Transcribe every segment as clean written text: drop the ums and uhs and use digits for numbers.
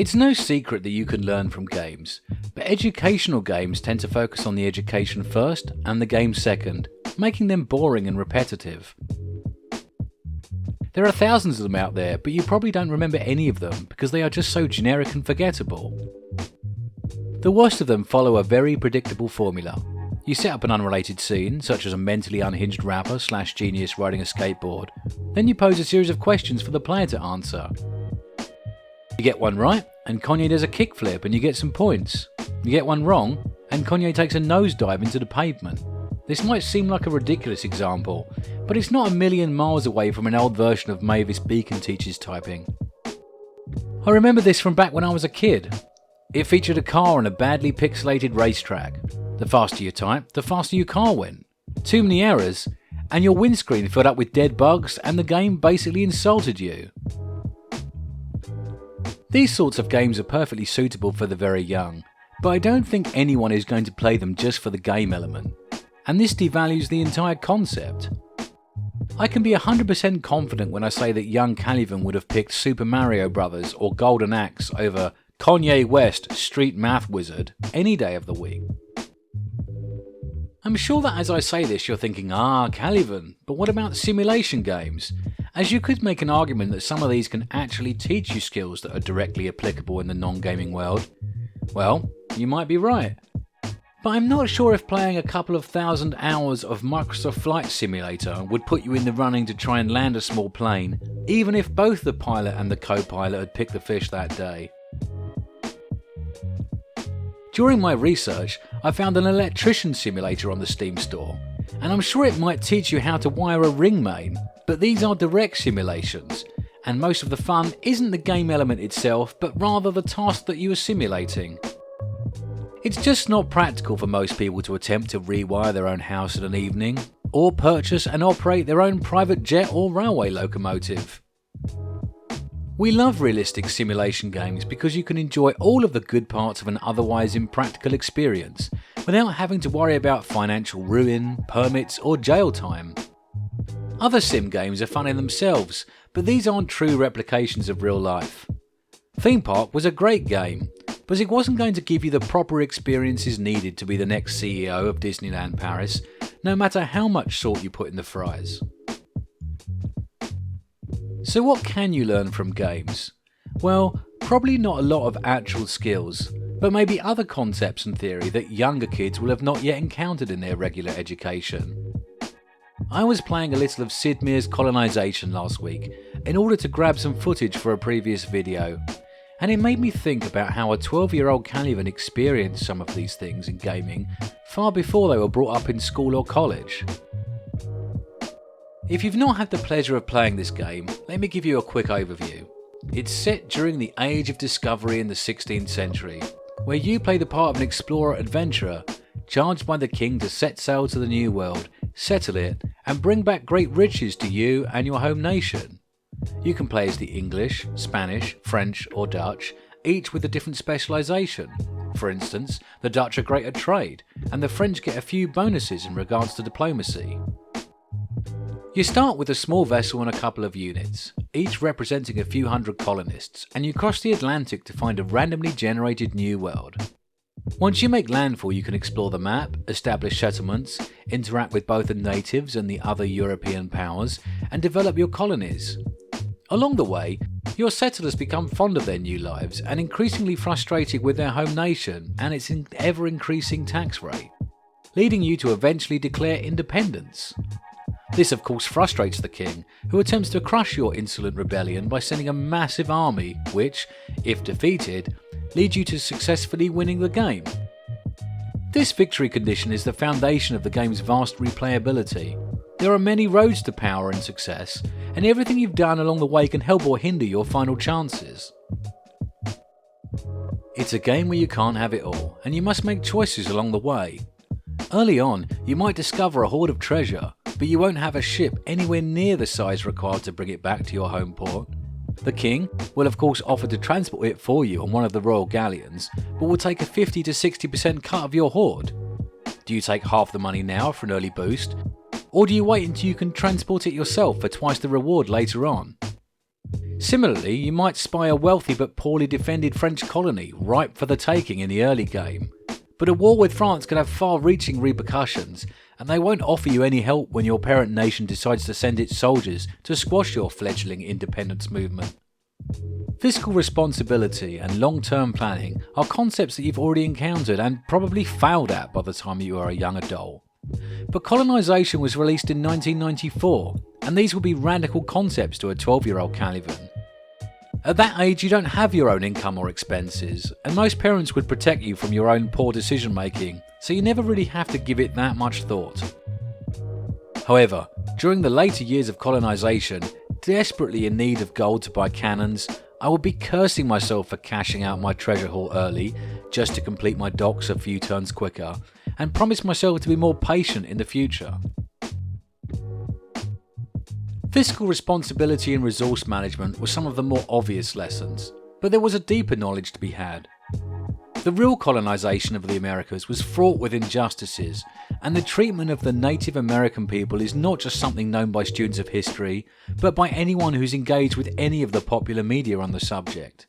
It's no secret that you can learn from games, but educational games tend to focus on the education first and the game second, making them boring and repetitive. There are thousands of them out there, but you probably don't remember any of them because they are just so generic and forgettable. The worst of them follow a very predictable formula. You set up an unrelated scene, such as a mentally unhinged rapper / genius riding a skateboard, then you pose a series of questions for the player to answer. You get one right, and Kanye does a kickflip and you get some points. You get one wrong, and Kanye takes a nosedive into the pavement. This might seem like a ridiculous example, but it's not a million miles away from an old version of Mavis Beacon teaches typing. I remember this from back when I was a kid. It featured a car on a badly pixelated racetrack. The faster you type, the faster your car went. Too many errors, and your windscreen filled up with dead bugs and the game basically insulted you. These sorts of games are perfectly suitable for the very young, but I don't think anyone is going to play them just for the game element, and this devalues the entire concept. I can be 100% confident when I say that young Caliban would have picked Super Mario Bros. Or Golden Axe over Kanye West Street Math Wizard any day of the week. I'm sure that as I say this you're thinking, Caliban, but what about simulation games? As you could make an argument that some of these can actually teach you skills that are directly applicable in the non-gaming world. Well, you might be right. But I'm not sure if playing a couple of thousand hours of Microsoft Flight Simulator would put you in the running to try and land a small plane, even if both the pilot and the co-pilot had picked the fish that day. During my research, I found an electrician simulator on the Steam store, and I'm sure it might teach you how to wire a ring main, but these are direct simulations, and most of the fun isn't the game element itself, but rather the task that you are simulating. It's just not practical for most people to attempt to rewire their own house in an evening, or purchase and operate their own private jet or railway locomotive. We love realistic simulation games because you can enjoy all of the good parts of an otherwise impractical experience without having to worry about financial ruin, permits or jail time. Other sim games are fun in themselves, but these aren't true replications of real life. Theme Park was a great game, but it wasn't going to give you the proper experiences needed to be the next CEO of Disneyland Paris, no matter how much salt you put in the fries. So what can you learn from games? Well, probably not a lot of actual skills, but maybe other concepts and theory that younger kids will have not yet encountered in their regular education. I was playing a little of Sid Meier's Colonization last week in order to grab some footage for a previous video, and it made me think about how a 12-year-old Caliban experienced some of these things in gaming far before they were brought up in school or college. If you've not had the pleasure of playing this game, let me give you a quick overview. It's set during the Age of Discovery in the 16th century, where you play the part of an explorer-adventurer, charged by the king to set sail to the New World, settle it, and bring back great riches to you and your home nation. You can play as the English, Spanish, French or Dutch, each with a different specialisation. For instance, the Dutch are great at trade, and the French get a few bonuses in regards to diplomacy. You start with a small vessel and a couple of units, each representing a few hundred colonists, and you cross the Atlantic to find a randomly generated new world. Once you make landfall, you can explore the map, establish settlements, interact with both the natives and the other European powers, and develop your colonies. Along the way, your settlers become fond of their new lives and increasingly frustrated with their home nation and its ever-increasing tax rate, leading you to eventually declare independence. This of course frustrates the king, who attempts to crush your insolent rebellion by sending a massive army which, if defeated, leads you to successfully winning the game. This victory condition is the foundation of the game's vast replayability. There are many roads to power and success, and everything you've done along the way can help or hinder your final chances. It's a game where you can't have it all, and you must make choices along the way. Early on, you might discover a hoard of treasure, but you won't have a ship anywhere near the size required to bring it back to your home port. The king will of course offer to transport it for you on one of the royal galleons, but will take a 50 to 60% cut of your hoard. Do you take half the money now for an early boost, or do you wait until you can transport it yourself for twice the reward later on? Similarly, you might spy a wealthy but poorly defended French colony ripe for the taking in the early game. But a war with France could have far-reaching repercussions, and they won't offer you any help when your parent nation decides to send its soldiers to squash your fledgling independence movement. Fiscal responsibility and long-term planning are concepts that you've already encountered and probably failed at by the time you are a young adult. But Colonization was released in 1994, and these would be radical concepts to a 12-year-old Caliban. At that age, you don't have your own income or expenses, and most parents would protect you from your own poor decision making, so you never really have to give it that much thought. However, during the later years of colonization, desperately in need of gold to buy cannons, I would be cursing myself for cashing out my treasure haul early, just to complete my docks a few turns quicker, and promise myself to be more patient in the future. Fiscal responsibility and resource management were some of the more obvious lessons, but there was a deeper knowledge to be had. The real colonization of the Americas was fraught with injustices, and the treatment of the Native American people is not just something known by students of history, but by anyone who's engaged with any of the popular media on the subject.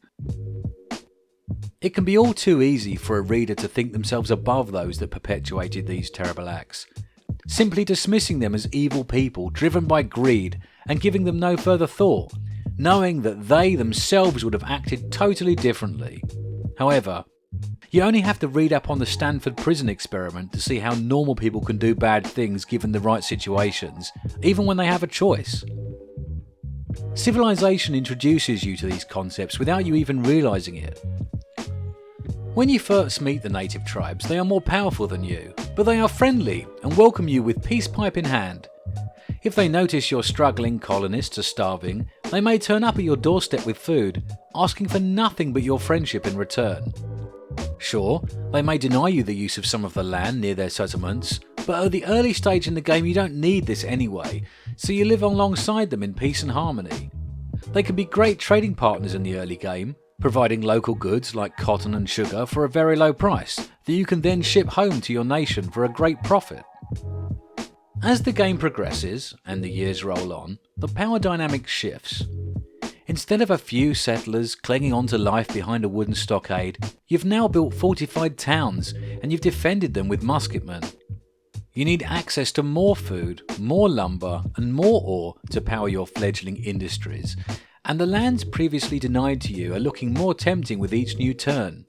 It can be all too easy for a reader to think themselves above those that perpetuated these terrible acts, simply dismissing them as evil people driven by greed and giving them no further thought, knowing that they themselves would have acted totally differently. However, you only have to read up on the Stanford prison experiment to see how normal people can do bad things given the right situations, even when they have a choice. Civilization introduces you to these concepts without you even realizing it. When you first meet the native tribes, they are more powerful than you, but they are friendly and welcome you with peace pipe in hand. If they notice your struggling colonists are starving, they may turn up at your doorstep with food, asking for nothing but your friendship in return. Sure, they may deny you the use of some of the land near their settlements, but at the early stage in the game you don't need this anyway, so you live alongside them in peace and harmony. They can be great trading partners in the early game, providing local goods like cotton and sugar for a very low price that you can then ship home to your nation for a great profit. As the game progresses and the years roll on, the power dynamic shifts. Instead of a few settlers clinging on to life behind a wooden stockade, you've now built fortified towns and you've defended them with musketmen. You need access to more food, more lumber and more ore to power your fledgling industries, and the lands previously denied to you are looking more tempting with each new turn.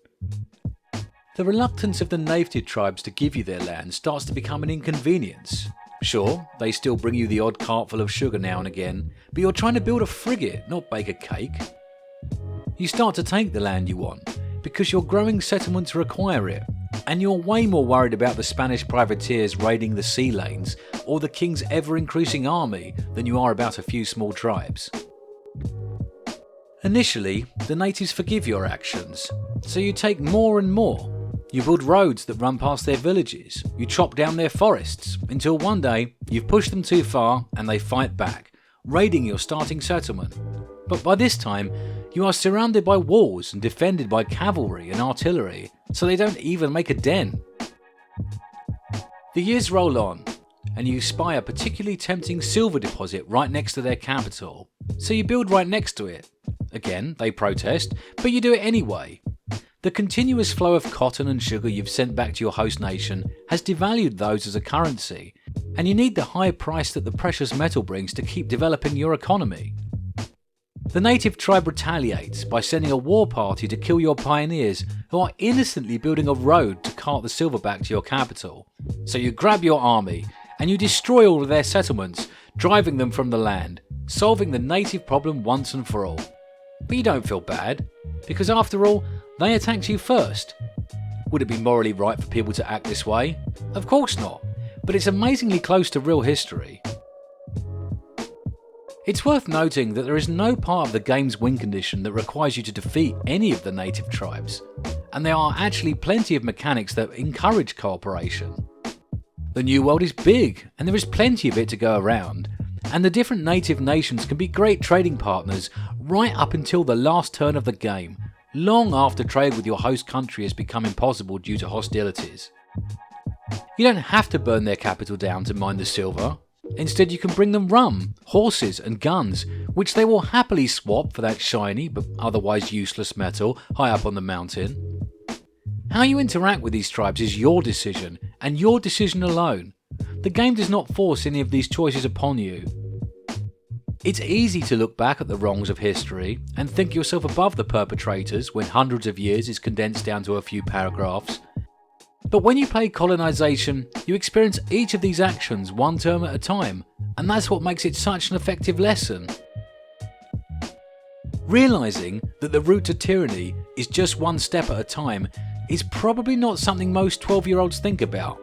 The reluctance of the native tribes to give you their land starts to become an inconvenience. Sure, they still bring you the odd cartful of sugar now and again, but you're trying to build a frigate, not bake a cake. You start to take the land you want, because your growing settlements require it, and you're way more worried about the Spanish privateers raiding the sea lanes or the king's ever-increasing army than you are about a few small tribes. Initially, the natives forgive your actions, so you take more and more. You build roads that run past their villages, you chop down their forests, until one day you've pushed them too far and they fight back, raiding your starting settlement. But by this time, you are surrounded by walls and defended by cavalry and artillery, so they don't even make a den. The years roll on, and you spy a particularly tempting silver deposit right next to their capital, so you build right next to it. Again, they protest, but you do it anyway. The continuous flow of cotton and sugar you've sent back to your host nation has devalued those as a currency, and you need the high price that the precious metal brings to keep developing your economy. The native tribe retaliates by sending a war party to kill your pioneers who are innocently building a road to cart the silver back to your capital. So you grab your army and you destroy all of their settlements, driving them from the land, solving the native problem once and for all. But you don't feel bad, because after all, they attacked you first. Would it be morally right for people to act this way? Of course not, but it's amazingly close to real history. It's worth noting that there is no part of the game's win condition that requires you to defeat any of the native tribes, and there are actually plenty of mechanics that encourage cooperation. The New World is big, and there is plenty of it to go around, and the different native nations can be great trading partners right up until the last turn of the game, long after trade with your host country has become impossible due to hostilities. You don't have to burn their capital down to mine the silver. Instead, you can bring them rum, horses and guns, which they will happily swap for that shiny but otherwise useless metal high up on the mountain. How you interact with these tribes is your decision, and your decision alone. The game does not force any of these choices upon you. It's easy to look back at the wrongs of history and think yourself above the perpetrators when hundreds of years is condensed down to a few paragraphs. But when you play Colonization, you experience each of these actions one term at a time, and that's what makes it such an effective lesson. Realising that the route to tyranny is just one step at a time is probably not something most 12-year-olds think about.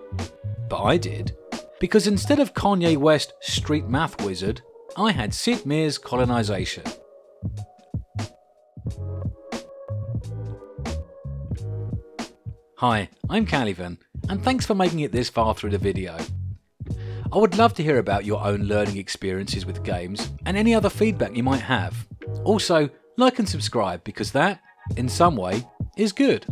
But I did. Because instead of Kanye West's Street Math Wizard, I had Sid Meier's Colonization. Hi, I'm Calivan, and thanks for making it this far through the video. I would love to hear about your own learning experiences with games and any other feedback you might have. Also, like and subscribe because that, in some way, is good.